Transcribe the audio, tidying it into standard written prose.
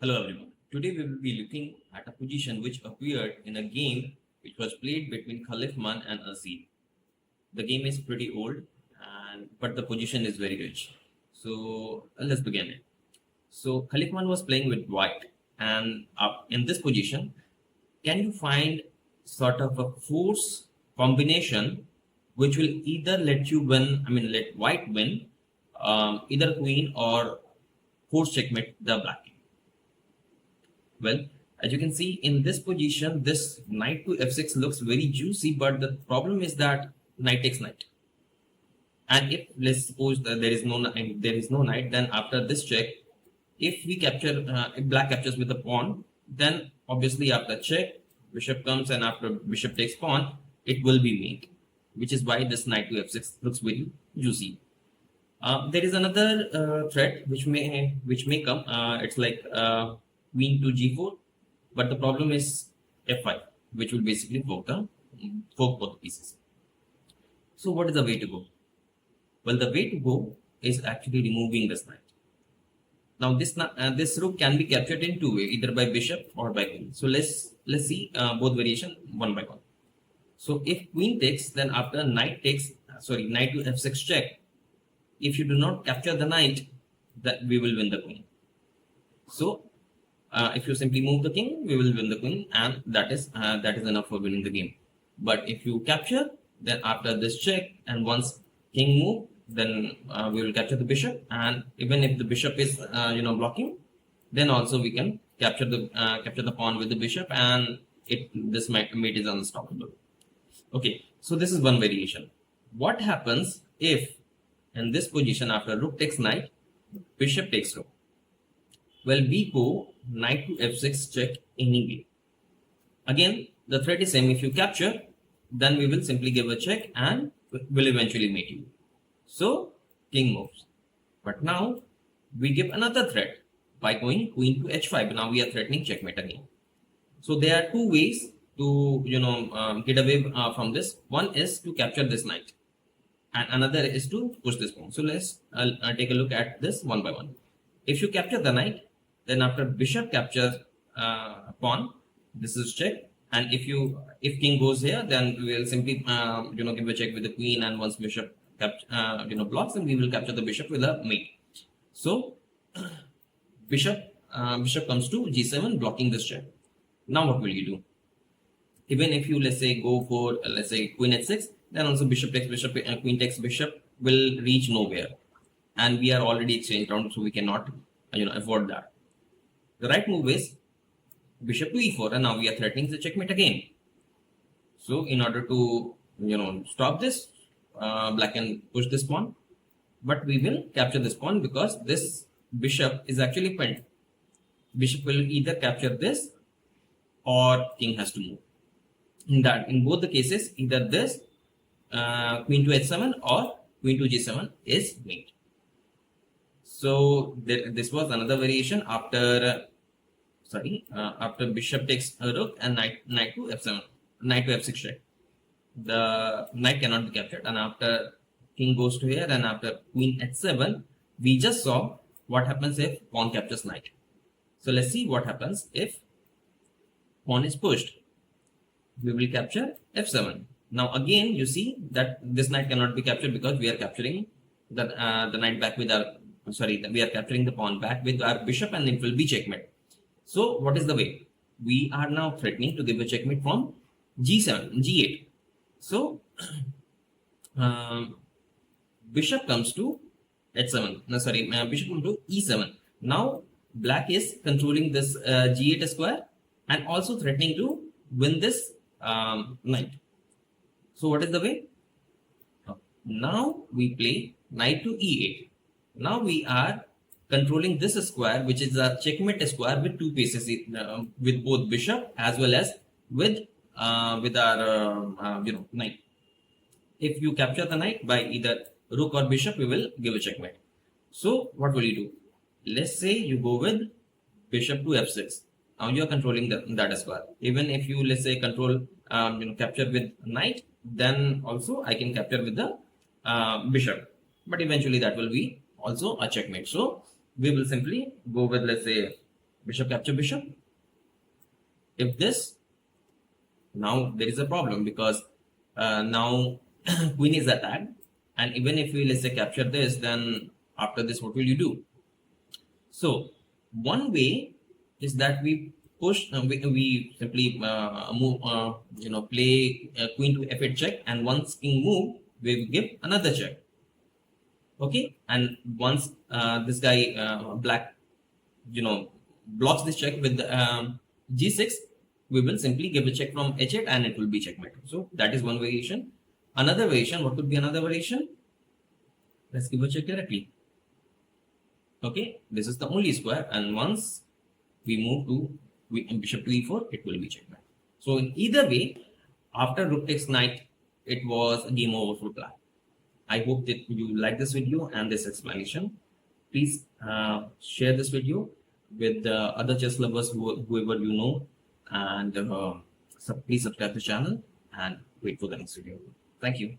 Hello everyone. Today we will be looking at a position which appeared in a game which was played between Khalifman and Aseed. The game is pretty old but the position is very rich. So let's begin it. So Khalifman was playing with white and in this position, can you find sort of a force combination which will either let you win, let white win either queen or force checkmate the black king. Well, as you can see in this position, this knight to f6 looks very juicy, but the problem is that knight takes knight. And if let's suppose that there is no knight, then after this check, if we capture, if black captures with a pawn, then obviously after check, bishop comes, and after bishop takes pawn, it will be mate, which is why this knight to f6 looks very juicy. There is another threat which may come. It's like queen to g4, but the problem is f5, which will basically fork both pieces. So what is the way to go? Well, the way to go is actually removing this knight. Now this rook can be captured in two ways, either by bishop or by queen. So let's see both variation one by one. So if queen takes, then after knight to f6 check, if you do not capture the knight, that we will win the queen. So if you simply move the king, we will win the queen, and that is enough for winning the game. But if you capture, then after this check, and once king move, then we will capture the bishop, and even if the bishop is blocking, then also we can capture the pawn with the bishop, and this mate is unstoppable. Okay, so this is one variation. What happens if in this position after rook takes knight, bishop takes rook? Well, we go knight to f6 check anyway. Again, the threat is same. If you capture, then we will simply give a check and will eventually mate you. So king moves. But now we give another threat by going queen to h5. Now we are threatening checkmate again. So there are two ways to get away from this. One is to capture this knight, and another is to push this pawn. So let's take a look at this one by one. If you capture the knight, then after bishop captures pawn, this is check. And if king goes here, then we will simply give a check with the queen, and once bishop blocks, then we will capture the bishop with a mate. So bishop comes to g7, blocking this check. Now what will you do? Even if you let's say go for queen h6, then also bishop takes bishop, queen takes bishop will reach nowhere, and we are already exchanged round, so we cannot afford that. The right move is bishop to e4, and now we are threatening the checkmate again. So in order to stop this, black can push this pawn, but we will capture this pawn because this bishop is actually pinned. Bishop will either capture this or king has to move. In both the cases, either this queen to h7 or queen to g7 is mate. So this was another variation after bishop takes a rook and knight to f7, knight to f6 check. The knight cannot be captured, and after king goes to here, and after queen h7, we just saw what happens if pawn captures knight. So let's see what happens if pawn is pushed. We will capture f7. Now again, you see that this knight cannot be captured because we are capturing the knight back with our we are capturing the pawn back with our bishop, and it will be checkmate. So what is the way? We are now threatening to give a checkmate from g7, g8. So bishop comes to h7. Bishop comes to e7. Now black is controlling this g8 square and also threatening to win this knight. So what is the way? Now we play knight to e8. Now we are controlling this square, which is a checkmate square with two pieces, with both bishop as well as with our knight. If you capture the knight by either rook or bishop, we will give a checkmate. So what will you do? Let's say you go with bishop to f6. Now you are controlling that square. Even if you let's say control capture with knight, then also I can capture with the bishop. But eventually that will be also a checkmate. So we will simply go with let's say bishop capture bishop. If this, now there is a problem because now queen is attacked, and even if we, let's say, capture this, then after this what will you do? So one way is that we push, we simply move, play queen to f8 check, and once king move, we will give another check. Okay, and once this guy black, blocks this check with g6, we will simply give a check from h8 and it will be checkmate. So that is one variation. Another variation, what could be another variation? Let's give a check directly. Okay, this is the only square, and once we move to bishop to e4, it will be checkmate. So in either way, after rook takes knight, it was a game over for black. I hope that you like this video and this explanation. Please share this video with other chess lovers, whoever you know, and please subscribe to the channel and wait for the next video. Thank you.